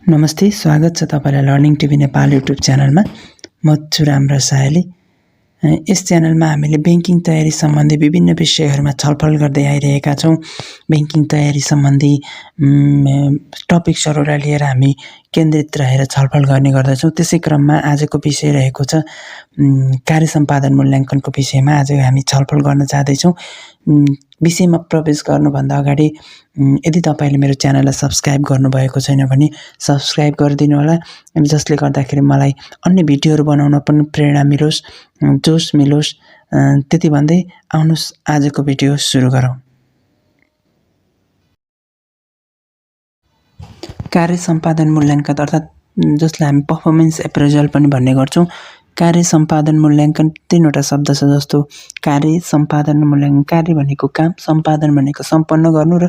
नमस्ते, स्वागत छ तपाईलाई लर्निङ टिभी नेपाल युट्युब च्यानलमा। म छु रामराज सायली। यस च्यानलमा हामीले बैंकिङ तयारी सम्बन्धी विभिन्न विषयहरूमा छलफल गर्दै आइरहेका छौँ। बैंकिङ तयारी सम्बन्धी टपिक्सहरूलाई लिएर हामी केन्द्रित रहेर छलफल गर्ने गर्दछौँ। त्यसै क्रममा आजको विषय रहेको छ कार्य सम्पादन मूल्याङ्कनको विषयमा आज हामी छलफल गर्न चाहदैछौँ। विषयमा प्रवेश गर्नुभन्दा अगाडि यदि तपाईले मेरो च्यानललाई सब्स्क्राइब गर्नुभएको छैन भने सब्स्क्राइब गरिदिनु होला, जसले गर्दाखेरि मलाई अन्य भिडियोहरू बनाउन पनि प्रेरणा मिलोस्, जोस मिलोस्। त्यति भन्दै आउनुहोस् आजको भिडियो सुरु गरौँ। कार्य सम्पादन मूल्याङ्कन अर्थात् जसलाई हामी पर्फर्मेन्स एप्रेजल पनि भन्ने गर्छौँ। कार्य सम्पादन मूल्याङ्कन तीनवटा शब्द छ, जस्तो कार्य सम्पादन मूल्याङ्कन। कार्य भनेको काम, सम्पादन भनेको सम्पन्न गर्नु, र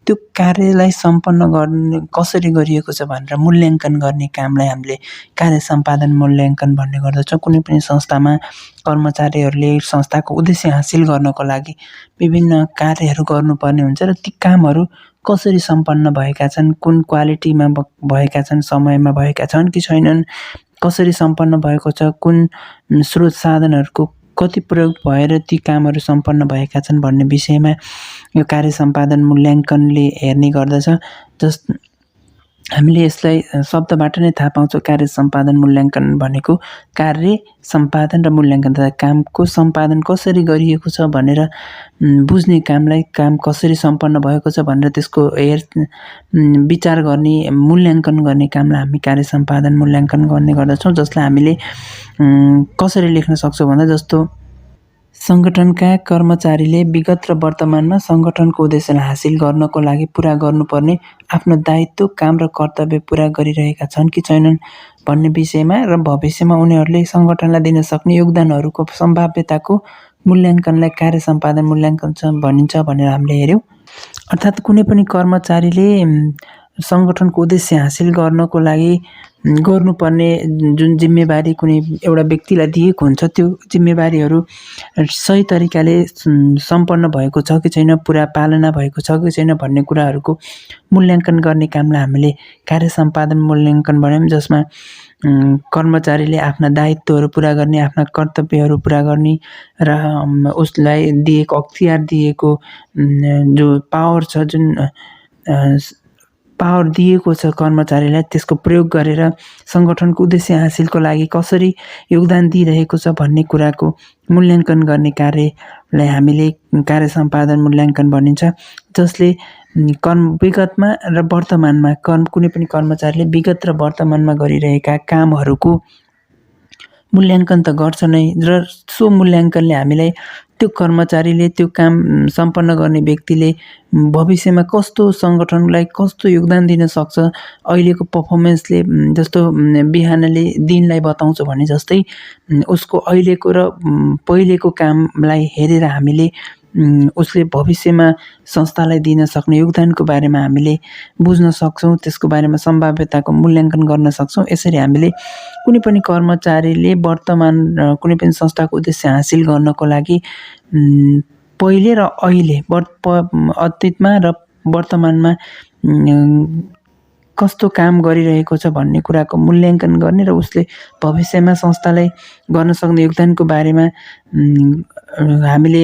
त्यो कार्यलाई सम्पन्न गर्ने कसरी गरिएको छ भनेर मूल्याङ्कन गर्ने कामलाई हामीले कार्य सम्पादन मूल्याङ्कन भन्ने गर्दछौँ। कुनै पनि संस्थामा कर्मचारीहरूले संस्थाको उद्देश्य हासिल गर्नको लागि विभिन्न कार्यहरू गर्नुपर्ने हुन्छ, र ती कामहरू कसरी सम्पन्न भएका छन्, कुन क्वालिटीमा भएका छन्, समयमा भएका छन् कि छैनन्, कसरी सम्पन्न भएको छ, कुन स्रोत साधनहरूको कति प्रयोग भएर ती कामहरू सम्पन्न भएका छन् भन्ने विषयमा यो कार्य सम्पादन मूल्याङ्कनले हेर्ने गर्दछ। हामीले यसलाई शब्दबाट नै थाहा पाउँछौँ। कार्य सम्पादन मूल्याङ्कन भनेको कार्य सम्पादन र मूल्याङ्कन, कामको सम्पादन कसरी गरिएको छ भनेर बुझ्ने कामलाई, काम कसरी सम्पन्न भएको छ भनेर त्यसको विचार गर्ने, मूल्याङ्कन गर्ने कामलाई हामी कार्य सम्पादन मूल्याङ्कन गर्ने गर्दछौँ। जसलाई हामीले कसरी लेख्न सक्छौँ भन्दा, जस्तो संगठनका कर्मचारीले विगत र वर्तमानमा संगठनको उद्देश्यलाई हासिल गर्नको लागि पुरा गर्नुपर्ने आफ्नो दायित्व, काम र कर्तव्य पुरा गरिरहेका छन् कि छैनन् भन्ने विषयमा, र भविष्यमा उनीहरूले संगठनलाई दिन सक्ने योगदानहरूको सम्भाव्यताको मूल्याङ्कनलाई कार्य सम्पादन मूल्याङ्कन भनिन्छ भनेर हामीले हेऱ्यौँ। अर्थात् कुनै पनि कर्मचारीले संगठनको उद्देश्य हासिल गर्नको लागि गर्नुपर्ने जुन जिम्मेवारी कुनै एउटा व्यक्तिलाई दिएको हुन्छ, त्यो जिम्मेवारीहरू सही तरिकाले सम्पन्न भएको छ कि छैन, पुरा पालना भएको छ कि छैन भन्ने कुराहरूको मूल्याङ्कन गर्ने कामलाई हामीले कार्य सम्पादन मूल्याङ्कन भन्यौँ। जसमा कर्मचारीले आफ्ना दायित्वहरू पुरा गर्ने, आफ्ना कर्तव्यहरू पुरा गर्ने, र उसलाई दिएको अख्तियार दिएको जो पावर छ, जुन पावर दिएको छ कर्मचारीलाई, त्यसको प्रयोग गरेर संगठनको उद्देश्य हासिलको लागि कसरी योगदान दिइरहेको छ भन्ने कुराको मूल्याङ्कन गर्ने कार्यलाई हामीले कार्य सम्पादन मूल्याङ्कन भनिन्छ। जसले विगतमा र वर्तमानमा कुनै पनि कर्मचारीले विगत र वर्तमानमा गरिरहेका कामहरूको मूल्याङ्कन त गर्छ नै, र सो मूल्याङ्कनले हामीलाई त्यो कर्मचारीले, त्यो काम सम्पन्न गर्ने व्यक्तिले भविष्यमा कस्तो संगठनलाई कस्तो योगदान दिन सक्छ, अहिलेको पर्फर्मेन्सले, जस्तो बिहानले दिनलाई बताउँछ भने जस्तै उसको अहिलेको र पहिलेको कामलाई हेरेर हामीले उसले भविष्यमा संस्थालाई दिन सक्ने योगदानको बारेमा हामीले बुझ्न सक्छौँ, त्यसको बारेमा सम्भाव्यताको मूल्याङ्कन गर्न सक्छौँ। यसरी हामीले कुनै पनि कर्मचारीले वर्तमान कुनै पनि संस्थाको उद्देश्य हासिल गर्नको लागि पहिले र अहिले अतीतमा र वर्तमानमा कस्तो काम गरिरहेको छ भन्ने कुराको मूल्याङ्कन गर्ने, र उसले भविष्यमा संस्थालाई गर्न सक्ने योगदानको बारेमा हामीले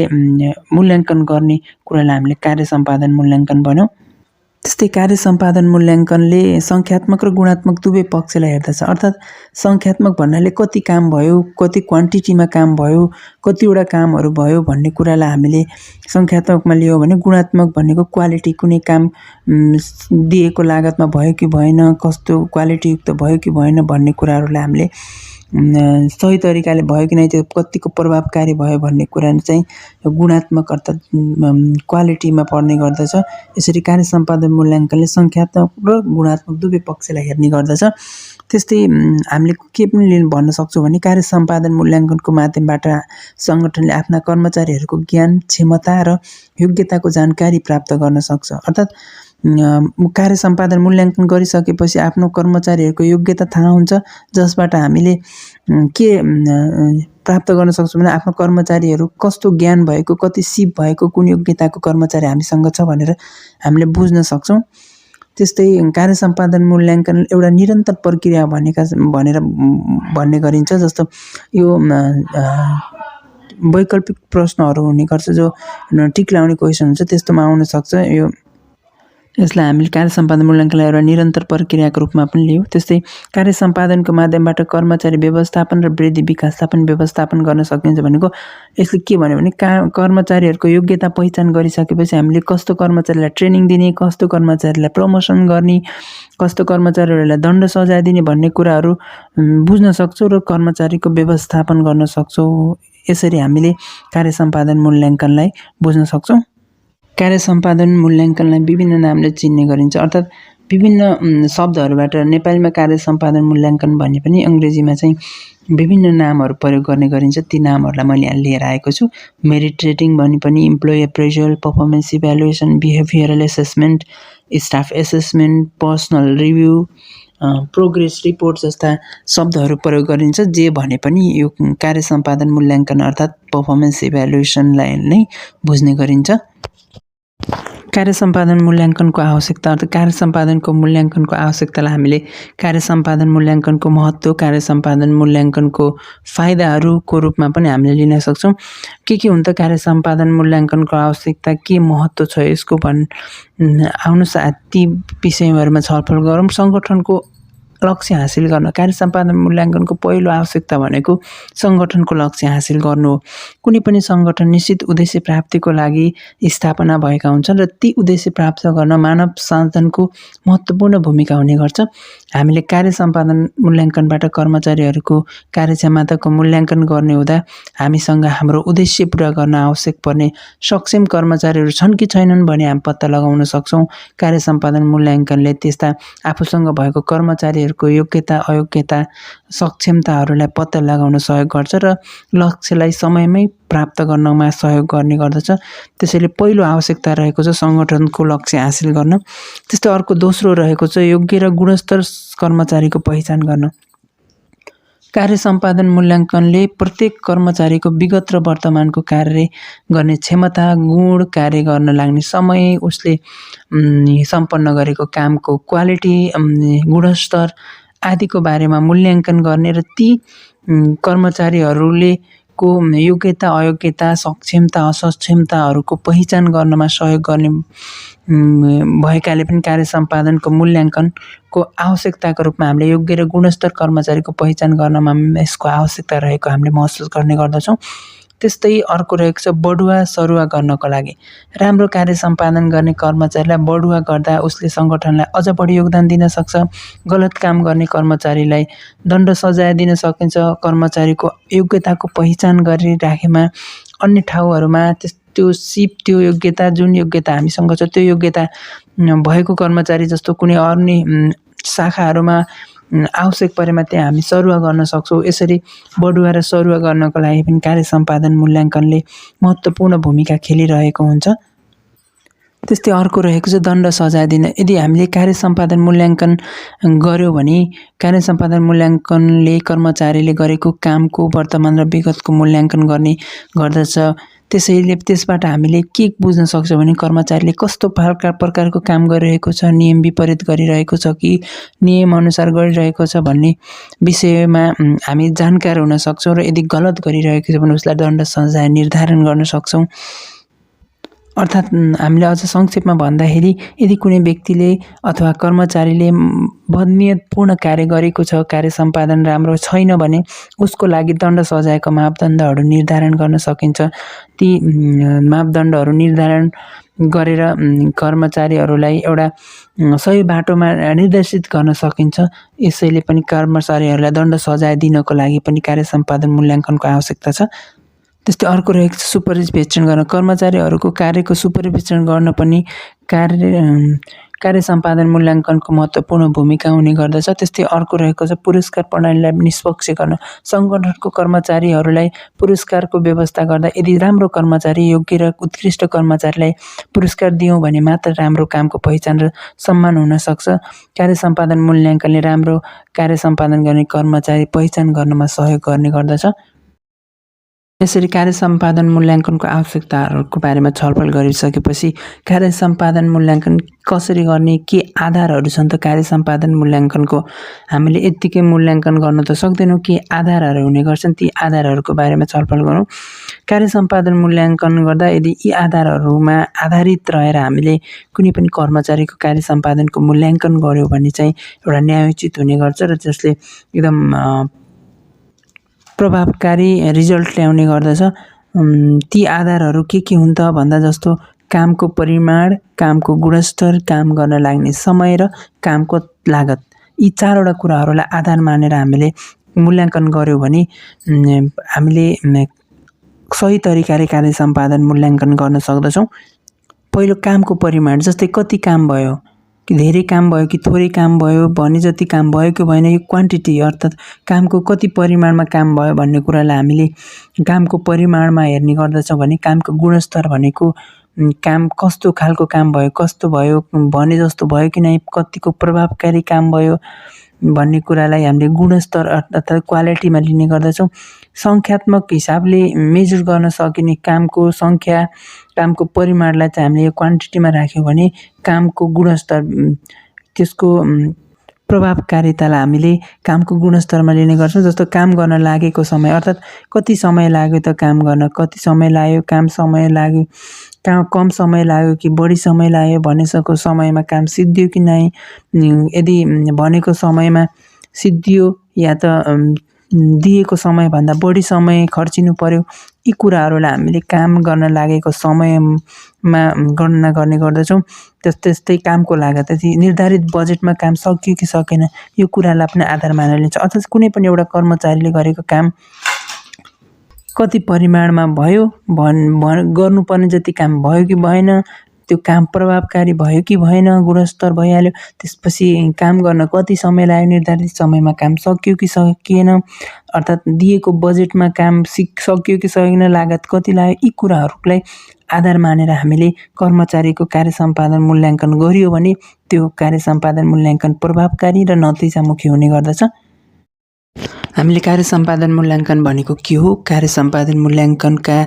मूल्याङ्कन गर्ने कुरालाई हामीले कार्य सम्पादन मूल्याङ्कन भन्यौँ। त्यस्तै कार्य सम्पादन मूल्याङ्कनले सङ्ख्यात्मक र गुणात्मक दुवै पक्षलाई हेर्दछ। अर्थात् सङ्ख्यात्मक भन्नाले कति काम भयो, कति क्वान्टिटीमा काम भयो, कतिवटा कामहरू भयो भन्ने कुरालाई हामीले सङ्ख्यात्मकमा लियौँ भने, गुणात्मक भनेको क्वालिटी, कुनै काम दिएको लागतमा भयो कि भएन, कस्तो क्वालिटीयुक्त भयो कि भएन भन्ने कुराहरूलाई हामीले सही तरिकाले भयो कि नै, त्यो कतिको प्रभावकारी भयो भन्ने कुरा चाहिँ गुणात्मक अर्थात् क्वालिटीमा पर्ने गर्दछ। यसरी कार्य सम्पादन मूल्याङ्कनले सङ्ख्यात्मक र गुणात्मक दुवै पक्षलाई हेर्ने गर्दछ। त्यस्तै हामीले के पनि भन्न सक्छौँ भने, कार्य सम्पादन मूल्याङ्कनको माध्यमबाट सङ्गठनले आफ्ना कर्मचारीहरूको ज्ञान, क्षमता र योग्यताको जानकारी प्राप्त गर्न सक्छ। अर्थात् कार्य सम्पादन मूल्याङ्कन गरिसकेपछि आफ्नो कर्मचारीहरूको योग्यता थाहा हुन्छ, जसबाट हामीले के प्राप्त गर्न सक्छौँ भने आफ्नो कर्मचारीहरू कस्तो ज्ञान भएको, कति सिप भएको, कुन योग्यताको कर्मचारी हामीसँग छ भनेर हामीले बुझ्न सक्छौँ। त्यस्तै कार्य सम्पादन मूल्याङ्कन एउटा निरन्तर प्रक्रिया भन्ने गरिन्छ। जस्तो यो वैकल्पिक प्रश्नहरू हुने गर्छ, जो टिक लगाउने क्वेसन हुन्छ, त्यस्तोमा आउन सक्छ। यसलाई हामीले कार्य सम्पादन मूल्याङ्कनलाई एउटा निरन्तर प्रक्रियाको रूपमा पनि लियौँ। त्यस्तै कार्य सम्पादनको माध्यमबाट कर्मचारी व्यवस्थापन र वृद्धि विकासलाई पनि व्यवस्थापन गर्न सकिन्छ भनेको यसले के भन्यो भने कर्मचारीहरूको योग्यता पहिचान गरिसकेपछि हामीले कस्तो कर्मचारीलाई ट्रेनिङ दिने, कस्तो कर्मचारीलाई प्रमोसन गर्ने, कस्तो कर्मचारीहरूलाई दण्ड सजाय दिने भन्ने कुराहरू बुझ्न सक्छौँ र कर्मचारीको व्यवस्थापन गर्न सक्छौँ। यसरी हामीले कार्य सम्पादन मूल्याङ्कनलाई बुझ्न सक्छौँ। कार्य सम्पादन मूल्याङ्कनलाई विभिन्न नामले चिन्ने गरिन्छ, अर्थात् विभिन्न शब्दहरूबाट नेपालीमा कार्य सम्पादन मूल्याङ्कन भने पनि अङ्ग्रेजीमा चाहिँ विभिन्न नामहरू प्रयोग गर्ने गरिन्छ। ती नामहरूलाई मैले यहाँ लिएर आएको छु। मेरिट रेटिङ भने पनि, employee appraisal, performance evaluation, behavioural assessment, staff assessment, personal review, progress report जस्ता शब्दहरू प्रयोग गरिन्छ। जे भने पनि यो कार्य सम्पादन मूल्याङ्कन अर्थात् पर्फर्मेन्स इभ्यालुएसनलाई नै बुझ्ने गरिन्छ। कार्य सम्पादन मूल्याङ्कनको आवश्यकता अर्थात् कार्य सम्पादनको मूल्याङ्कनको आवश्यकतालाई हामीले कार्य सम्पादन मूल्याङ्कनको महत्त्व, कार्य सम्पादन मूल्याङ्कनको फाइदाहरूको रूपमा पनि हामीले लिन सक्छौँ। के हुन् त कार्य सम्पादन मूल्याङ्कनको आवश्यकता, के महत्त्व छ यसको आउनुहोस् ती विषयहरूमा छलफल गरौँ। सङ्गठनको लक्ष्य हासिल गर्न कार्य सम्पादन मूल्याङ्कनको पहिलो आवश्यकता भनेको सङ्गठनको लक्ष्य हासिल गर्नु हो। कुनै पनि सङ्गठन निश्चित उद्देश्य प्राप्तिको लागि स्थापना भएका हुन्छन् र ती उद्देश्य प्राप्त गर्न मानव साधनको महत्त्वपूर्ण भूमिका हुने गर्छ। हामीले कार्य सम्पादन मूल्याङ्कनबाट कर्मचारीहरूको कार्यक्षमताको मूल्याङ्कन गर्ने हुँदा हामीसँग हाम्रो उद्देश्य पुरा गर्न आवश्यक पर्ने सक्षम कर्मचारीहरू छन् कि छैनन् भने हामी पत्ता लगाउन सक्छौँ। कार्य सम्पादन मूल्याङ्कनले त्यस्ता आफूसँग भएको कर्मचारीहरूको योग्यता, अयोग्यता, सक्षमताहरूलाई पत्ता लगाउन सहयोग गर्छ र लक्ष्यलाई समयमै प्राप्त गर्नमा सहयोग गर्ने गर्दछ। त्यसैले पहिलो आवश्यकता रहेको छ सङ्गठनको लक्ष्य हासिल गर्न। त्यस्तै अर्को दोस्रो रहेको छ योग्य र गुणस्तर कर्मचारीको पहिचान गर्न। कार्य सम्पादन मूल्याङ्कनले प्रत्येक कर्मचारीको विगत र वर्तमानको कार्य गर्ने क्षमता, गुण, कार्य गर्न लाग्ने समय, उसले सम्पन्न गरेको कामको क्वालिटी, गुणस्तर आदिको बारेमा मूल्याङ्कन गर्ने र ती कर्मचारीहरूले को योग्यता, अयोग्यता, सक्षमता, असक्षमताहरूको पहिचान गर्नमा सहयोग गर्ने भएकाले पनि कार्य सम्पादनको मूल्याङ्कनको आवश्यकताको रूपमा हामीले योग्य र गुणस्तर कर्मचारीको पहिचान गर्नमा यसको आवश्यकता रहेको हामीले महसुस गर्ने गर्दछौँ। त्यस्तै अर्को रहेको छ बढुवा सरुवा गर्नको लागि। राम्रो कार्य सम्पादन गर्ने कर्मचारीलाई बढुवा गर्दा उसले सङ्गठनलाई अझ बढी योगदान दिन सक्छ। गलत काम गर्ने कर्मचारीलाई दण्ड सजाय दिन सकिन्छ। कर्मचारीको योग्यताको पहिचान गरिराखेमा अन्य ठाउँहरूमा त्यो योग्यता, जुन योग्यता हामीसँग छ त्यो योग्यता भएको कर्मचारी जस्तो कुनै अन्य शाखाहरूमा आवश्यक परेमा त्यहाँ हामी सरुवा गर्न सक्छौँ। यसरी बढुवा र सरुवा गर्नको लागि पनि कार्य सम्पादन मूल्याङ्कनले महत्त्वपूर्ण भूमिका खेलिरहेको हुन्छ। त्यस्तै अर्को रहेको छ दण्ड सजाय दिन। यदि हामीले कार्य सम्पादन मूल्याङ्कन गर्यौँ भने कार्य सम्पादन मूल्याङ्कनले कर्मचारीले गरेको कामको वर्तमान र विगतको मूल्याङ्कन गर्ने गर्दछ। त्यसैले त्यसबाट हामीले के बुझ्न सक्छौँ भने कर्मचारीले कस्तो प्रकारको काम गरिरहेको छ, नियम विपरीत गरिरहेको छ कि नियमअनुसार गरिरहेको छ भन्ने विषयमा हामी जानकार हुन सक्छौँ र यदि गलत गरिरहेको छ भने उसलाई दण्ड सजाय निर्धारण गर्न सक्छौँ। अर्थात् हामीले अझ संक्षेपमा भन्दाखेरि यदि कुनै व्यक्तिले अथवा कर्मचारीले बदनियतपूर्ण कार्य गरेको छ, कार्य सम्पादन राम्रो छैन भने उसको लागि दण्ड सजायको मापदण्डहरू निर्धारण गर्न सकिन्छ। ती मापदण्डहरू निर्धारण गरेर कर्मचारीहरूलाई एउटा सही बाटोमा निर्देशित गर्न सकिन्छ। यसैले पनि कर्मचारीहरूलाई दण्ड सजाय दिनको लागि पनि कार्य सम्पादन मूल्याङ्कनको आवश्यकता छ। त्यस्तै अर्को रहेको छ सुपरिवेक्षण गर्न। कर्मचारीहरूको कार्यको सुपरिवेक्षण गर्न पनि कार्य सम्पादन मूल्याङ्कनको महत्त्वपूर्ण भूमिका हुने गर्दछ। त्यस्तै अर्को रहेको छ पुरस्कार प्रणालीलाई निष्पक्ष गर्न। सङ्गठनको कर्मचारीहरूलाई पुरस्कारको व्यवस्था गर्दा यदि राम्रो कर्मचारी, योग्य र उत्कृष्ट कर्मचारीलाई पुरस्कार दियौँ भने मात्र राम्रो कामको पहिचान र सम्मान हुन सक्छ। कार्य सम्पादन मूल्याङ्कनले राम्रो कार्य सम्पादन गर्ने कर्मचारी पहिचान गर्नमा सहयोग गर्ने गर्दछ। यसरी कार्य सम्पादन मूल्याङ्कनको आवश्यकताहरूको बारेमा छलफल गरिसकेपछि कार्य सम्पादन मूल्याङ्कन कसरी गर्ने, के आधारहरू छन् त कार्य सम्पादन मूल्याङ्कनको, हामीले यत्तिकै मूल्याङ्कन गर्न त सक्दैनौँ, के आधारहरू हुने गर्छन्, ती आधारहरूको बारेमा छलफल गरौँ। कार्य सम्पादन मूल्याङ्कन गर्दा यदि यी आधारहरूमा आधारित रहेर हामीले कुनै पनि कर्मचारीको कार्य सम्पादनको मूल्याङ्कन गर्यो भने चाहिँ एउटा न्यायोचित हुने गर्छ र जसले एकदम प्रभावकारी रिजल्ट ल्याउने गर्दछ। ती आधारहरू के हुन् त भन्दा जस्तो कामको परिमाण, कामको गुणस्तर, काम गर्न लाग्ने समय र कामको लागत, यी 4वटा कुराहरूलाई आधार मानेर हामीले मूल्याङ्कन गर्यो भने हामीले सही तरिकाले कार्य सम्पादन मूल्याङ्कन गर्न सक्दछौँ। पहिलो कामको परिमाण, जस्तै कति काम भयो, कि धेरै काम भयो कि थोरै काम भयो, भने जति काम भयो कि भएन, यो क्वान्टिटी अर्थात् कामको कति परिमाणमा काम भयो भन्ने कुरालाई हामीले कामको परिमाणमा हेर्ने गर्दछौँ भने कामको गुणस्तर भनेको काम कस्तो खालको काम भयो, कस्तो भयो, भने जस्तो भयो कि नै, कतिको प्रभावकारी काम भयो भन्ने कुरालाई हामीले गुणस्तर अर्थात् क्वालिटीमा लिने गर्दछौँ। सङ्ख्यात्मक हिसाबले मेजर गर्न सकिने कामको सङ्ख्या, कामको परिमाणलाई चाहिँ हामीले यो क्वान्टिटीमा राख्यौँ भने कामको गुणस्तर, त्यसको प्रभावकारितालाई हामीले कामको गुणस्तरमा लिने गर्छौँ। जस्तो काम गर्न लागेको समय अर्थात् कति समय लाग्यो त काम गर्न, कति समय लाग्यो, समय लाग्यो, कम समय लाग्यो कि बढी समय लाग्यो, भनेको समयमा काम सिद्धियो कि नै, यदि भनेको समयमा सिद्धियो या त दिएको समयभन्दा बढी समय खर्चिनु पर्यो, यी कुराहरूलाई हामीले काम गर्न लागेको समयमा गणना गर्ने गर्दछौँ। त्यस्तै कामको लागत, यदि निर्धारित बजेटमा काम सकियो कि सकेन, यो कुरालाई पनि आधार मानेर लिन्छ। अथवा कुनै पनि एउटा कर्मचारीले गरेको काम कति परिमाणमा भयो, गर्नुपर्ने जति काम भयो कि भएन, त्यो काम प्रभावकारी भयो कि भएन, गुणस्तर भइहाल्यो, त्यसपछि काम गर्न कति समय लाग्यो, निर्धारित समयमा काम सकियो कि सकिएन, अर्थात् दिएको बजेटमा काम सकियो कि सकेन, लागत कति लाग्यो, यी कुराहरूलाई आधार मानेर हामीले कर्मचारीको कार्य सम्पादन मूल्याङ्कन गरियो भने त्यो कार्य सम्पादन मूल्याङ्कन प्रभावकारी र नतिजामुखी हुने गर्दछ। हामीले कार्य सम्पादन मूल्याङ्कन भनेको के हो, कार्य सम्पादन मूल्याङ्कनका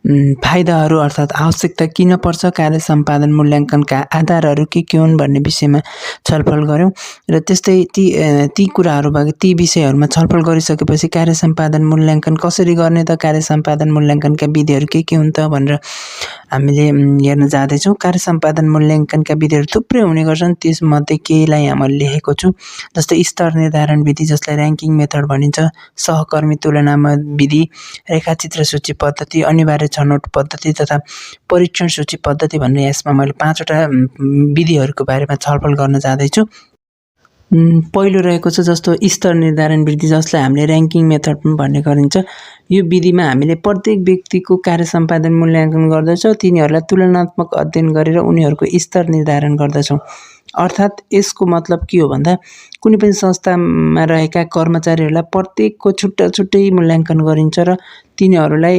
फाइदाहरू अर्थात् आवश्यकता किन पर्छ, कार्य सम्पादन मूल्याङ्कनका आधारहरू के हुन् भन्ने विषयमा छलफल गऱ्यौँ। र त्यस्तै ती कुराहरूबाट ती विषयहरूमा छलफल गरिसकेपछि कार्य सम्पादन मूल्याङ्कन कसरी गर्ने त, कार्य सम्पादन मूल्याङ्कनका विधिहरू के हुन् त भनेर हामीले हेर्न जाँदैछौँ। कार्य सम्पादन मूल्याङ्कनका विधिहरू थुप्रै हुने गर्छन्, त्यसमध्ये केहीलाई यहाँ मैले लेखेको छु। जस्तै स्तर निर्धारण विधि, जसलाई ऱ्याङ्किङ मेथड भनिन्छ, सहकर्मी तुलनामा विधि, रेखाचित्र सूची पद्धति, अनिवार्य छनौट पद्धति तथा परीक्षण सूची पद्धति भन्ने यसमा मैले 5वटा विधिहरूको बारेमा छलफल गर्न जाँदैछु। पहिलो रहेको छ जस्तो स्तर निर्धारण विधि, जसलाई हामीले ऱ्याङ्किङ मेथड पनि भन्ने गरिन्छ। यो विधिमा हामीले प्रत्येक व्यक्तिको कार्य सम्पादन मूल्याङ्कन गर्दछौँ, तिनीहरूलाई तुलनात्मक अध्ययन गरेर उनीहरूको स्तर निर्धारण गर्दछौँ। अर्थात् यसको मतलब के हो भन्दा कुनै पनि संस्थामा रहेका कर्मचारीहरूलाई प्रत्येकको छुट्टा छुट्टै मूल्याङ्कन गरिन्छ र तिनीहरूलाई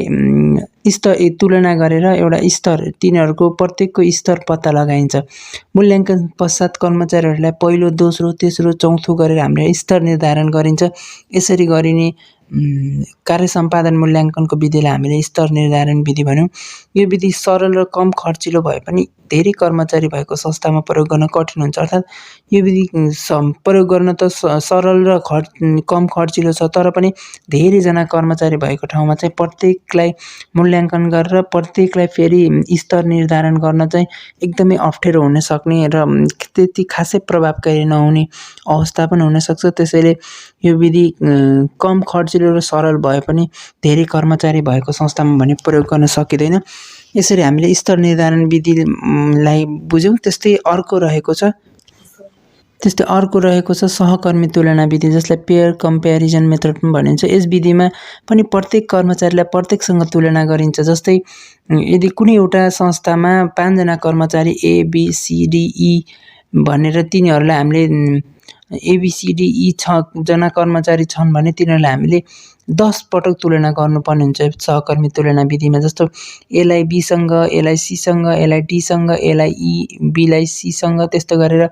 तुलना गरेर एउटा स्तर, तिनीहरूको प्रत्येकको स्तर पत्ता लगाइन्छ। मूल्याङ्कन पश्चात कर्मचारीहरूलाई पहिलो, दोस्रो, तेस्रो, चौथो गरेर हामीले स्तर निर्धारण गरिन्छ। यसरी गरिने कार्य सम्पादन मूल्याङ्कनको विधिलाई हामीले स्तर निर्धारण विधि भन्यौँ। यो विधि सरल र कम खर्चिलो भए पनि धेरै कर्मचारी भएको संस्थामा प्रयोग गर्न कठिन हुन्छ। अर्थात् यो विधि प्रयोग गर्न त सरल र कम खर्चिलो छ, तर पनि धेरैजना कर्मचारी भएको ठाउँमा चाहिँ प्रत्येकलाई मूल्याङ्कन गरेर प्रत्येकलाई फेरि स्तर निर्धारण गर्न चाहिँ एकदमै अप्ठ्यारो हुन सक्ने र त्यति खासै प्रभावकारी नहुने अवस्था पनि हुनसक्छ। त्यसैले यो विधि कम खर्चिलो र सरल भए पनि धेरै कर्मचारी भएको संस्थामा भने प्रयोग गर्न सकिँदैन। यसरी हामीले स्तर निर्धारण विधिलाई बुझ्यौँ। त्यस्तै अर्को रहेको छ सहकर्मी तुलना विधि, जसलाई पेयर कम्पेरिजन मेथड पनि भनिन्छ। यस विधिमा पनि प्रत्येक कर्मचारीलाई प्रत्येकसँग तुलना गरिन्छ। जस्तै यदि कुनै एउटा संस्थामा 5 जना कर्मचारी ABCDE भनेर तिनीहरूलाई हामीले ABCDE 6 जना कर्मचारी छन् भने तिनीहरूलाई हामीले 10 पटक तुलना गर्नुपर्ने हुन्छ सहकर्मी तुलना विधिमा। जस्तो यसलाई बीसँग, यसलाई सीसँग, यसलाई डीसँग, यसलाई बीलाई सीसँग, त्यस्तो गरेर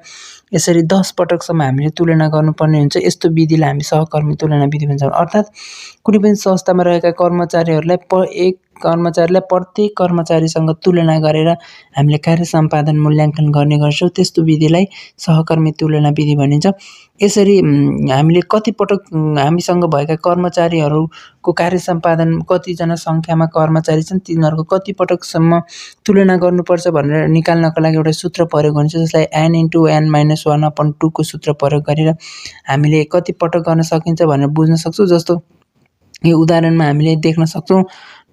यसरी 10 पटकसम्म हामीले तुलना गर्नुपर्ने हुन्छ। यस्तो विधिलाई हामी सहकर्मी तुलना विधि भन्छौँ। अर्थात् कुनै पनि संस्थामा रहेका कर्मचारीहरूलाई एक कर्मचारीलाई प्रत्येक कर्मचारीसँग तुलना गरेर हामीले कार्य सम्पादन मूल्याङ्कन गर्ने गर्छौँ। त्यस्तो विधिलाई सहकर्मी तुलना विधि भनिन्छ। यसरी हामीले कतिपटक हामीसँग भएका कर्मचारीहरूको कार्य सम्पादन कतिजना सङ्ख्यामा कर्मचारी छन् तिनीहरूको कतिपटकसम्म तुलना गर्नुपर्छ भनेर निकाल्नको लागि एउटा सूत्र प्रयोग हुन्छ, जसलाई n/n-1/2 को सूत्र प्रयोग गरेर हामीले कतिपटक गर्न सकिन्छ भनेर बुझ्न सक्छौँ। जस्तो यो उदाहरणमा हामीले देख्न सक्छौँ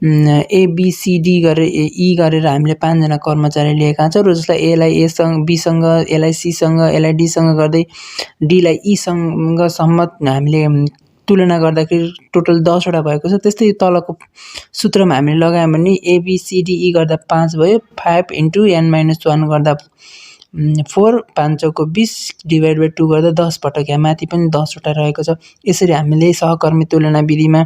ABCD गरेर E गरेर हामीले 5 जना कर्मचारी लिएका छौँ र जसलाई एलाई एसँग, बीसँग, एलाई सीसँग, एलाई डीसँग गर्दै डीलाई ईसँगसम्म हामीले तुलना गर्दाखेरि टोटल 10 वटा भएको छ। त्यस्तै तलको सूत्रमा हामीले लगायौँ भने ABCDE गर्दा 5 भयो, 5 × n-1 गर्दा 4, 5 चौको 20 / 2 गर्दा 10 पटक। यहाँ माथि पनि 10 वटा रहेको छ। यसरी हामीले सहकर्मी तुलना विधिमा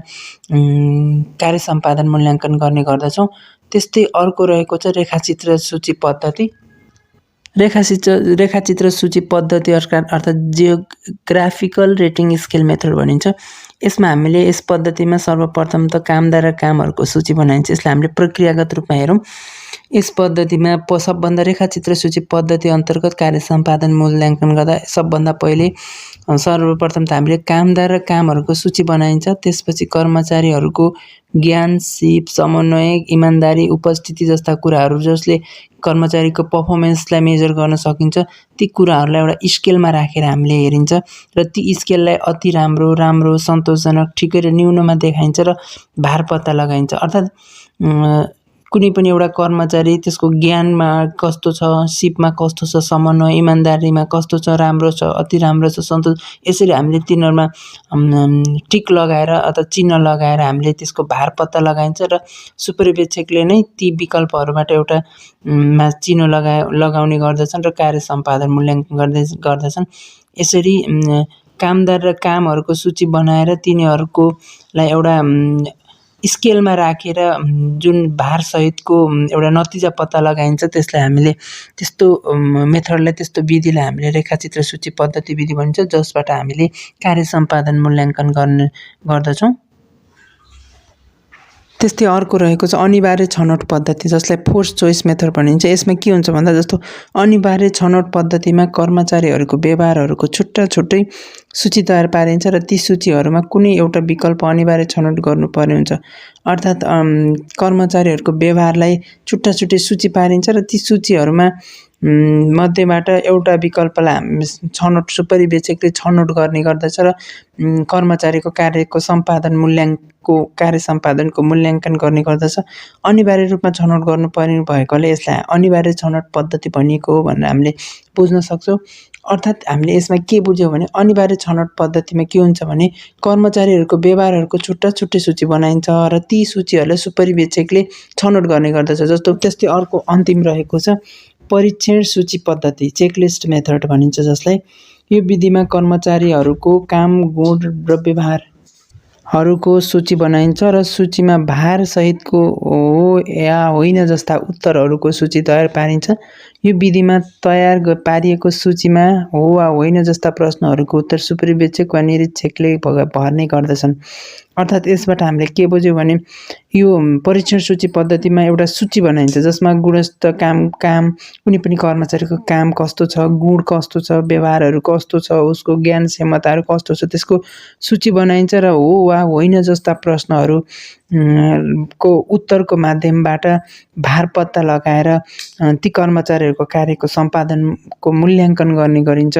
कार्य सम्पादन मूल्याङ्कन गर्ने गर्दछौँ। त्यस्तै अर्को रहेको छ रेखाचित्र सूची पद्धति। रेखाचित्र सूची पद्धति अर्थात् जियोग्राफिकल रेटिङ स्केल मेथड भनिन्छ। यसमा हामीले यस पद्धतिमा सर्वप्रथम त कामदार र कामहरूको सूची बनाइन्छ। यसलाई हामीले प्रक्रियागत रूपमा हेरौँ। यस पद्धतिमा सबभन्दा रेखाचित्र सूची पद्धति अन्तर्गत कार्य सम्पादन मूल्याङ्कन गर्दा सबभन्दा पहिले सर्वप्रथम त हामीले कामदार र कामहरूको सूची बनाइन्छ। त्यसपछि कर्मचारीहरूको ज्ञान, सिप, समन्वय, इमान्दारी, उपस्थिति जस्ता कुराहरू जसले कर्मचारीको पर्फर्मेन्सलाई मेजर गर्न सकिन्छ ती कुराहरूलाई एउटा स्केलमा राखेर हामीले हेरिन्छ र ती स्केललाई अति राम्रो, सन्तोषजनक, ठिकै र न्यूनमा देखाइन्छ र भार पत्ता लगाइन्छ। अर्थात् कुनै पनि एउटा कर्मचारी त्यसको ज्ञानमा कस्तो छ, सिपमा कस्तो छ, समन्वय, इमान्दारीमा कस्तो छ, राम्रो छ, अति राम्रो छ, सन्तोष, यसरी हामीले तिनीहरूमा टिक लगाएर अथवा चिन्ह लगाएर हामीले त्यसको भार पत्ता लगाइन्छ र सुपरिवेक्षकले नै ती विकल्पहरूबाट एउटा चिन्ह लगाउने गर्दछन् र कार्य सम्पादन मूल्याङ्कन गर्दछन्। यसरी कामदार र कामहरूको सूची बनाएर तिनीहरूकोलाई एउटा स्केलमा राखेर जुन भारसहितको एउटा नतिजा पत्ता लगाइन्छ त्यसलाई हामीले त्यस्तो मेथडलाई, त्यस्तो विधिलाई हामीले रेखाचित्र सूची पद्धति विधि भनिन्छ, जसबाट हामीले कार्य सम्पादन मूल्याङ्कन गर्ने गर्दछौँ। त्यस्तै अर्को रहेको छ अनिवार्य छनौट पद्धति, जसलाई फोर्स चोइस मेथड भनिन्छ। यसमा के हुन्छ भन्दा जस्तो अनिवार्य छनौट पद्धतिमा कर्मचारीहरूको व्यवहारहरूको छुट्टै सूची तयार पारिन्छ र ती सूचीहरूमा कुनै एउटा विकल्प अनिवार्य छनौट गर्नुपर्ने हुन्छ। अर्थात् कर्मचारीहरूको व्यवहारलाई छुट्टै सूची पारिन्छ र ती सूचीहरूमा मध्येबाट एउटा विकल्पलाई सुपरिवेक्षकले छनौट गर्ने गर्दछ र कर्मचारीको कार्य सम्पादनको मूल्याङ्कन गर्ने गर्दछ। अनिवार्य रूपमा छनौट गर्नुपर्ने भएकोले यसलाई अनिवार्य छनौट पद्धति भनिएको हो भनेर हामीले बुझ्न सक्छौँ। अर्थात् हामीले यसमा के बुझ्यौँ भने अनिवार्य छनौट पद्धतिमा के हुन्छ भने कर्मचारीहरूको व्यवहारहरूको छुट्टै सूची बनाइन्छ र ती सूचीहरूलाई सुपरिवेक्षकले छनौट गर्ने गर्दछ। त्यस्तै अर्को अन्तिम रहेको छ परीक्षण सूची पद्धति, चेकलिस्ट मेथड भनिन्छ, जसलाई यो विधिमा कर्मचारीहरूको काम, गुण र व्यवहारहरूको सूची बनाइन्छ र सूचीमा भार सहितको हो या होइन जस्ता उत्तरहरूको सूची तयार पारिन्छ। यो विधिमा तयार पारिएको सूचीमा हो वा होइन जस्ता प्रश्नहरूको उत्तर सुपरिवेक्षक वा निरीक्षकले भर्ने गर्दछन्। अर्थात् यसबाट हामीले के बुझ्यौँ भने यो परीक्षण सूची पद्धतिमा एउटा सूची बनाइन्छ जसमा गुणस्तर काम कुनै पनि कर्मचारीको काम कस्तो छ, गुण कस्तो छ, व्यवहारहरू कस्तो छ, उसको ज्ञान क्षमताहरू कस्तो छ, त्यसको सूची बनाइन्छ र हो वा होइन जस्ता प्रश्नहरू को उत्तरको माध्यमबाट भार पत्ता लगाएर ती कर्मचारीहरूको कार्यको सम्पादनको मूल्याङ्कन गर्ने गरिन्छ।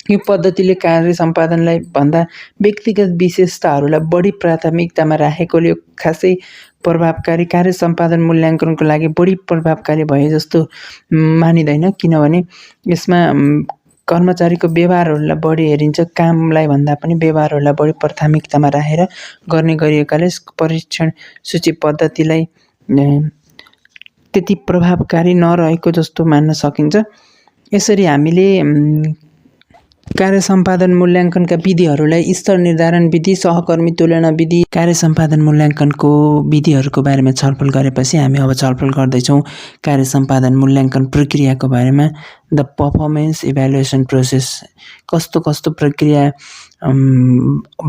यो पद्धतिले कार्य सम्पादनलाई भन्दा व्यक्तिगत विशेषताहरूलाई बढी प्राथमिकतामा राखेकोले खासै प्रभावकारी कार्य सम्पादन मूल्याङ्कनको लागि बढी प्रभावकारी भए जस्तो मानिँदैन, किनभने यसमा कर्मचारीको व्यवहारहरूलाई बढी हेरिन्छ, कामलाई भन्दा पनि व्यवहारहरूलाई बढी प्राथमिकतामा राखेर गर्ने गरिएकाले परीक्षण सूची पद्धतिलाई त्यति प्रभावकारी नरहेको जस्तो मान्न सकिन्छ। यसरी हामीले कार्य सम्पादन मूल्याङ्कनका विधिहरूलाई स्तर निर्धारण विधि, सहकर्मी तुलना विधि, कार्य सम्पादन मूल्याङ्कनको विधिहरूको बारेमा छलफल गरेपछि हामी अब छलफल गर्दैछौँ कार्य सम्पादन मूल्याङ्कन प्रक्रियाको बारेमा। द पर्फर्मेन्स इभ्यालुएसन प्रोसेस कस्तो कस्तो प्रक्रिया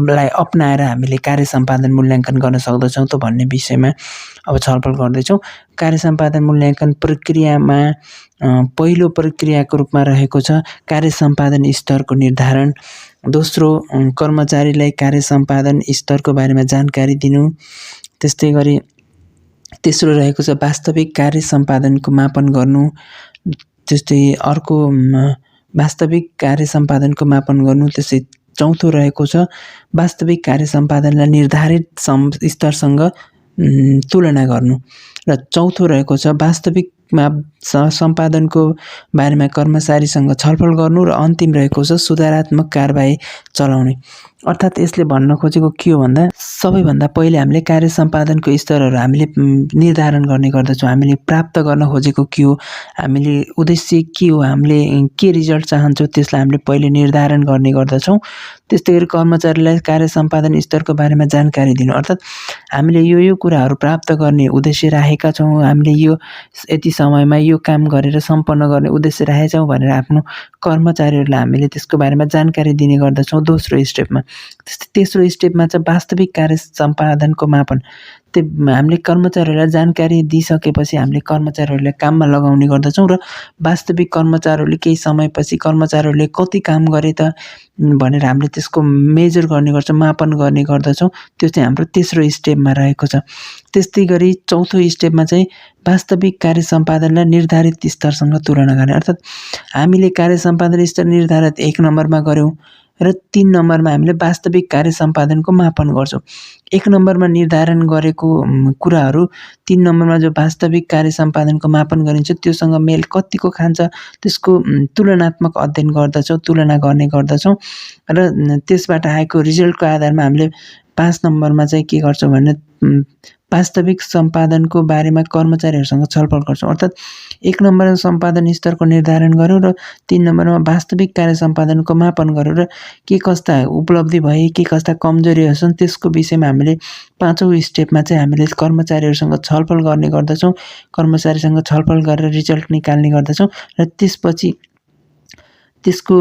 लाई अपनाएर हामीले कार्य सम्पादन मूल्याङ्कन गर्न सक्दछौँ त भन्ने विषयमा अब छलफल गर्दैछौँ। कार्य सम्पादन मूल्याङ्कन प्रक्रियामा पहिलो प्रक्रियाको रूपमा रहेको छ कार्य सम्पादन स्तरको निर्धारण, दोस्रो कर्मचारीलाई कार्य सम्पादन स्तरको बारेमा जानकारी दिनु, त्यस्तै गरी तेस्रो रहेको छ वास्तविक कार्य सम्पादनको मापन गर्नु, त्यस्तै अर्को वास्तविक कार्य सम्पादनको मापन गर्नु, त्यसै चौथो रहेको छ वास्तविक कार्य सम्पादनलाई निर्धारित स्तरसँग तुलना गर्नु र चौथो रहेको छ वास्तविकमा सम्पादनको बारेमा कर्मचारीसँग छलफल गर्नु र अन्तिम रहेको छ सुधारात्मक कारबाही चलाउने। अर्थात् यसले भन्न खोजेको के हो भन्दा सबैभन्दा पहिले हामीले कार्य सम्पादनको स्तरहरू हामीले निर्धारण गर्ने गर्दछौँ। हामीले प्राप्त गर्न खोजेको के हो, हामीले उद्देश्य के हो, हामीले के रिजल्ट चाहन्छौँ त्यसलाई हामीले पहिले निर्धारण गर्ने गर्दछौँ। त्यस्तै गरी कर्मचारीलाई कार्य सम्पादन स्तरको बारेमा जानकारी दिनु, अर्थात् हामीले यो कुराहरू प्राप्त गर्ने उद्देश्य राखेका छौँ, हामीले यो यति समयमा यो काम गरेर सम्पन्न गर्ने उद्देश्य राखेका छौँ भनेर आफ्नो कर्मचारीहरूलाई हामीले त्यसको बारेमा जानकारी दिने गर्दछौँ दोस्रो स्टेपमा। तेस्रो स्टेपमा चाहिँ वास्तविक कार्य सम्पादनको मापन। त्यो हामीले कर्मचारीहरूलाई जानकारी दिइसकेपछि हामीले कर्मचारीहरूलाई काममा लगाउने गर्दछौँ र वास्तविक कर्मचारीहरूले केही समयपछि कर्मचारीहरूले कति काम गरे त भनेर हामीले त्यसको मेजर गर्ने गर्छौँ, मापन गर्ने गर्दछौँ। त्यो चाहिँ हाम्रो तेस्रो स्टेपमा रहेको छ। त्यस्तै गरी चौथो स्टेपमा चाहिँ वास्तविक कार्य सम्पादनलाई निर्धारित स्तरसँग तुलना गर्ने, अर्थात् हामीले कार्य सम्पादन स्तर निर्धारित 1 नम्बरमा गऱ्यौँ र 3 नम्बरमा हामीले वास्तविक कार्य सम्पादनको मापन गर्छौँ। 1 नम्बरमा निर्धारण गरेको कुराहरू 3 नम्बरमा जो वास्तविक कार्य सम्पादनको मापन गरिन्छ त्योसँग मेल कतिको खान्छ त्यसको तुलनात्मक अध्ययन गर्दछौँ, तुलना गर्ने गर्दछौँ र त्यसबाट आएको रिजल्टको आधारमा हामीले 5 नम्बरमा चाहिँ के गर्छौँ भने वास्तविक सम्पादनको बारेमा कर्मचारीहरूसँग छलफल गर्छौँ। अर्थात् 1 नम्बरमा सम्पादन स्तरको निर्धारण गऱ्यौँ र 3 नम्बरमा वास्तविक कार्य सम्पादनको मापन गऱ्यौँ र के कस्ता उपलब्धि भए, के कस्ता कमजोरीहरू छन् त्यसको विषयमा हामीले 5औँ स्टेपमा चाहिँ हामीले कर्मचारीहरूसँग छलफल गर्ने गर्दछौँ। कर्मचारीसँग छलफल गरेर रिजल्ट निकाल्ने गर्दछौँ र त्यसपछि त्यसको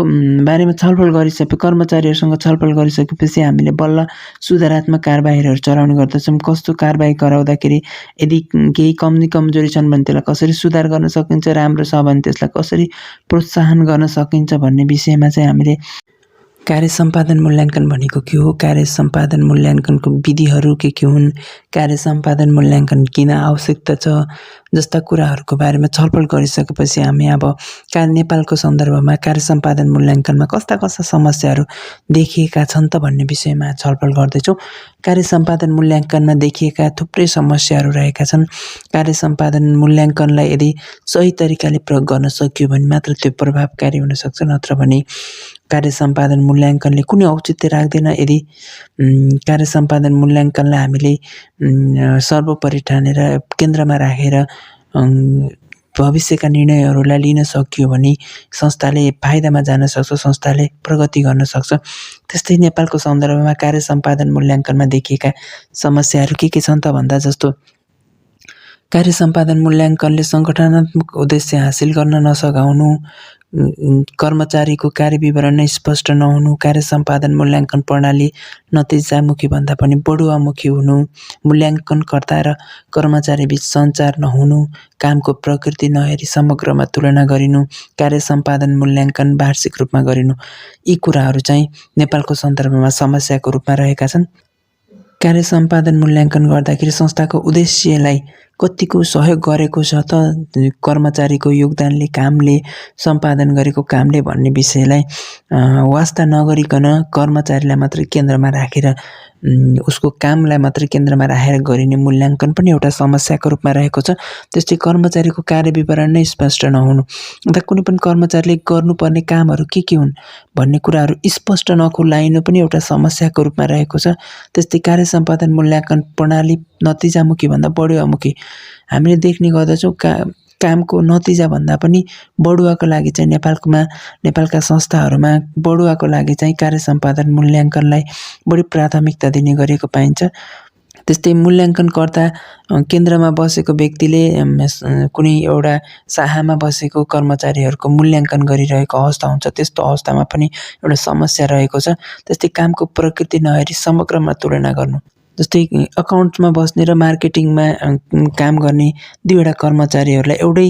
बारेमा छलफल कर्मचारीहरूसँग छलफल गरिसकेपछि हामीले बल्ल सुधारात्मक कारबाहीहरू चलाउने गर्दछौँ। कस्तो कारबाही गराउँदाखेरि यदि केही कमजोरी छन् भने त्यसलाई कसरी सुधार गर्न सकिन्छ, राम्रो छ भने त्यसलाई कसरी प्रोत्साहन गर्न सकिन्छ भन्ने विषयमा चाहिँ हामीले कार्य सम्पादन मूल्याङ्कन भनेको के हो, कार्य सम्पादन मूल्याङ्कनको विधिहरू के हुन्, कार्य सम्पादन मूल्याङ्कन किन आवश्यकता छ जस्ता कुराहरूको बारेमा छलफल गरिसकेपछि हामी अब नेपालको सन्दर्भमा कार्य सम्पादन मूल्याङ्कनमा कस्ता समस्याहरू देखिएका छन् त भन्ने विषयमा छलफल गर्दैछौँ। कार्य सम्पादन मूल्याङ्कनमा देखिएका थुप्रै समस्याहरू रहेका छन्। कार्य सम्पादन मूल्याङ्कनलाई यदि सही तरिकाले प्रयोग गर्न सकियो भने मात्र त्यो प्रभावकारी हुन सक्छ, नत्र भने कार्य सम्पादन मूल्याङ्कनले कुनै औचित्य राख्दैन। यदि कार्य सम्पादन मूल्याङ्कनलाई हामीले सर्वोपरि ठानेर केन्द्रमा राखेर भविष्यका निर्णयहरूलाई लिन सकियो भने संस्थाले फाइदामा जान सक्छ, संस्थाले प्रगति गर्न सक्छ। त्यस्तै नेपालको सन्दर्भमा कार्य सम्पादन मूल्याङ्कनमा देखिएका समस्याहरू के छन् त भन्दा जस्तो कार्य सम्पादन मूल्याङ्कनले सङ्गठनात्मक उद्देश्य हासिल गर्न नसकाउनु, कर्मचारीको कार्य विवरण नै स्पष्ट नहुनु, कार्य सम्पादन मूल्याङ्कन प्रणाली नतिजामुखी भन्दा पनि बढुवामुखी हुनु, मूल्याङ्कनकर्ता र कर्मचारीबीच सञ्चार नहुनु, कामको प्रकृति नहेरी समग्रमा तुलना गरिनु, कार्य सम्पादन मूल्याङ्कन वार्षिक रूपमा गरिनु, यी कुराहरू चाहिँ नेपालको सन्दर्भमा समस्याको रूपमा रहेका छन्। कार्य सम्पादन मूल्याङ्कन गर्दाखेरि संस्थाको उद्देश्यलाई कतिको सहयोग गरेको छ त कर्मचारीको योगदानले, कामले, सम्पादन गरेको कामले भन्ने विषयलाई वास्ता नगरिकन कर्मचारीलाई मात्रै केन्द्रमा राखेर उसको कामलाई मात्रै केन्द्रमा राखेर गरिने मूल्याङ्कन पनि एउटा समस्याको रूपमा रहेको छ। त्यस्तै कर्मचारीको कार्य विवरण नै स्पष्ट नहुनु, अन्त कुनै पनि कर्मचारीले गर्नुपर्ने कामहरू के हुन् भन्ने कुराहरू स्पष्ट नखुलाइनु पनि एउटा समस्याको रूपमा रहेको छ। त्यस्तै कार्य सम्पादन मूल्याङ्कन प्रणाली नतिजामुखी भन्दा बढुवामुखी हामीले देख्ने गर्दछौँ। कामको नतिजाभन्दा पनि बढुवाको लागि चाहिँ नेपालका संस्थाहरूमा बढुवाको लागि चाहिँ कार्य सम्पादन मूल्याङ्कनलाई बढी प्राथमिकता दिने गरेको पाइन्छ। त्यस्तै मूल्याङ्कनकर्ता केन्द्रमा बसेको व्यक्तिले कुनै एउटा शाखामा बसेको कर्मचारीहरूको मूल्याङ्कन गरिरहेको अवस्था हुन्छ। त्यस्तो अवस्थामा पनि एउटा समस्या रहेको छ। त्यस्तै कामको प्रकृति नहेरी समग्रमा तुलना गर्नु। जस्तै अकाउन्ट्समा बस्ने र मार्केटिङमा काम गर्ने दुईवटा कर्मचारीहरूलाई एउटै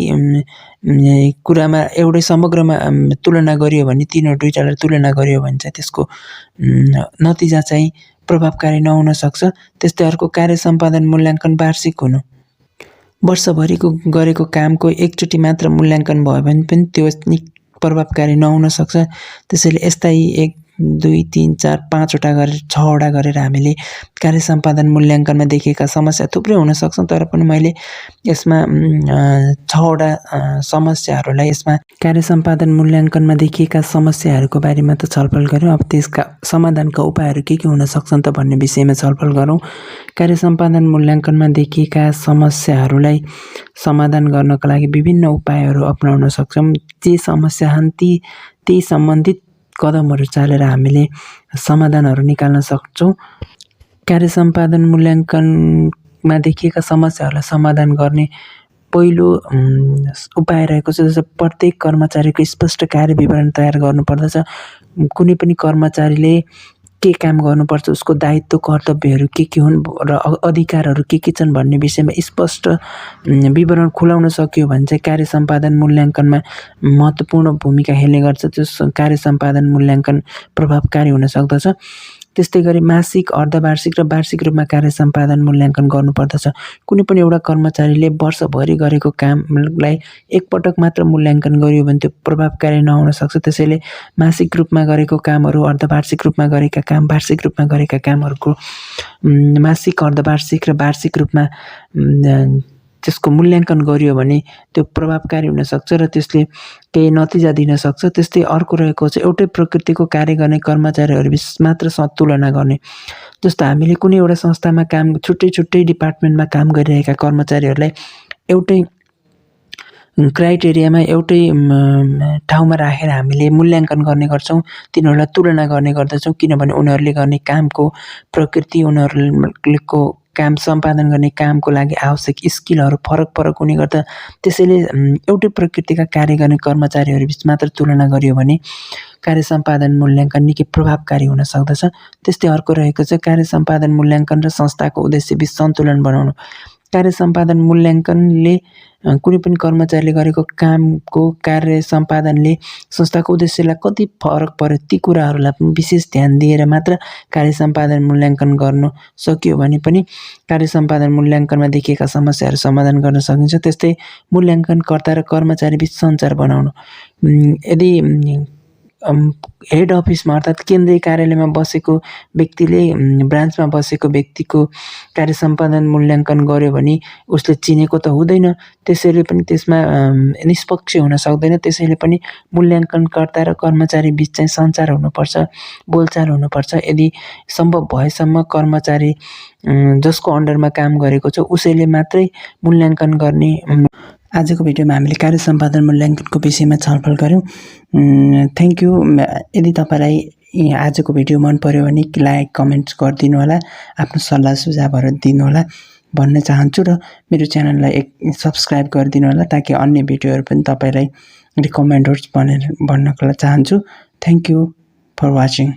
कुरामा एउटै समग्रमा तुलना गरियो भने तिनीहरू दुईटालाई तुलना गरियो भने चाहिँ त्यसको नतिजा चाहिँ प्रभावकारी नहुन सक्छ। त्यस्तै अर्को कार्य सम्पादन मूल्याङ्कन वार्षिक हुनु। वर्षभरिको गरेको कामको एकचोटि मात्र मूल्याङ्कन भयो भने पनि त्यो प्रभावकारी नहुन सक्छ। त्यसैले यस्ता 1, 2, 3, 4, 5वटा गरेर 6वटा गरेर हामीले कार्य सम्पादन मूल्याङ्कनमा देखिएका समस्या थुप्रै हुन सक्छन्। तर पनि मैले यसमा 6वटा समस्याहरूलाई यसमा कार्य सम्पादन मूल्याङ्कनमा देखिएका समस्याहरूको बारेमा त छलफल गऱ्यौँ। अब त्यसका समाधानका उपायहरू के हुन सक्छन् त भन्ने विषयमा छलफल गरौँ। कार्य सम्पादन मूल्याङ्कनमा देखिएका समस्याहरूलाई समाधान गर्नका लागि विभिन्न उपायहरू अपनाउन सक्छौँ। जे समस्या छन् ती सम्बन्धित कदमहरू चालेर हामीले समाधानहरू निकाल्न सक्छौँ। कार्य सम्पादन मूल्याङ्कनमा देखिएका समस्याहरूलाई समाधान गर्ने पहिलो उपाय रहेको छ। जस्तो प्रत्येक कर्मचारीको स्पष्ट कार्य विवरण तयार गर्नुपर्दछ। कुनै पनि कर्मचारीले के काम गर्नुपर्छ, उसको दायित्व कर्तव्यहरू के हुन् र अधिकारहरू के छन् भन्ने विषयमा स्पष्ट विवरण खुलाउन सकियो भने चाहिँ कार्य सम्पादन मूल्याङ्कनमा महत्त्वपूर्ण भूमिका खेल्ने गर्छ। त्यो कार्य सम्पादन मूल्याङ्कन प्रभावकारी हुन सक्दछ। त्यस्तै गरी मासिक, अर्धवार्षिक र वार्षिक रूपमा कार्य सम्पादन मूल्याङ्कन गर्नुपर्दछ। कुनै पनि एउटा कर्मचारीले वर्षभरि गरेको कामलाई एकपटक मात्र मूल्याङ्कन गरियो भने त्यो प्रभावकारी नहुन सक्छ। त्यसैले मासिक रूपमा गरेको कामहरू, अर्धवार्षिक रूपमा गरेका काम, वार्षिक रूपमा गरेका कामहरूको मासिक, अर्धवार्षिक र वार्षिक रूपमा त्यसको मूल्याङ्कन गरियो भने त्यो प्रभावकारी हुन सक्छ र त्यसले केही नतिजा दिन सक्छ। त्यस्तै अर्को रहेको छ एउटै प्रकृतिको कार्य गर्ने कर्मचारीहरू बिच मात्र तुलना गर्ने। जस्तो हामीले कुनै एउटा संस्थामा काम छुट्टै डिपार्टमेन्टमा काम गरिरहेका कर्मचारीहरूलाई एउटै क्राइटेरियामा एउटै ठाउँमा राखेर हामीले मूल्याङ्कन गर्ने गर्छौँ। तिनीहरूलाई तुलना गर्ने गर्दछौँ। किनभने उनीहरूले गर्ने कामको प्रकृति, उनीहरूको काम सम्पादन गर्ने कामको लागि आवश्यक स्किलहरू फरक हुने गर्छ। त्यसैले एउटै प्रकृतिका कार्य गर्ने कर्मचारीहरू बिच मात्र तुलना गरियो भने कार्य सम्पादन मूल्याङ्कन निकै प्रभावकारी हुन सक्दछ। त्यस्तै अर्को रहेको छ कार्य सम्पादन मूल्याङ्कन र संस्थाको उद्देश्य बिच सन्तुलन बनाउनु। कार्य सम्पादन मूल्याङ्कनले कुनै पनि कर्मचारीले गरेको कामको कार्य सम्पादनले संस्थाको उद्देश्यलाई कति फरक पर्यो ती कुराहरूलाई पनि विशेष ध्यान दिएर मात्र कार्य सम्पादन मूल्याङ्कन गर्नु सकियो भने पनि कार्य सम्पादन मूल्याङ्कनमा देखिएका समस्याहरू समाधान गर्न सकिन्छ। त्यस्तै मूल्याङ्कनकर्ता र कर्मचारी बिच सञ्चार बनाउनु। यदि हेड अफिसमा अर्थात् केन्द्रीय कार्यालयमा बसेको व्यक्तिले ब्रान्चमा बसेको व्यक्तिको कार्य सम्पादन मूल्याङ्कन गर्यो भने उसले चिनेको त हुँदैन। त्यसैले पनि त्यसमा निष्पक्ष हुन सक्दैन। त्यसैले पनि मूल्याङ्कनकर्ता र कर्मचारी बिच चाहिँ सञ्चार हुनुपर्छ, बोलचाल हुनुपर्छ। यदि सम्भव भएसम्म कर्मचारी जसको अन्डरमा काम गरेको छ उसैले मात्रै मूल्याङ्कन गर्ने। आजको भिडियोमा हामीले कार्य सम्पादन मूल्याङ्कनको विषयमा छलफल गऱ्यौँ। Thank you. यदि तपाईँलाई आजको भिडियो मन पर्यो भने लाइक, कमेन्ट्स गरिदिनु होला, आफ्नो सल्लाह सुझावहरू दिनुहोला भन्न चाहन्छु र मेरो च्यानललाई सब्सक्राइब गरिदिनु होला ताकि अन्य भिडियोहरू पनि तपाईँलाई रिकमेन्डर्स भनेर भन्नको लागि चाहन्छु। Thank you for watching.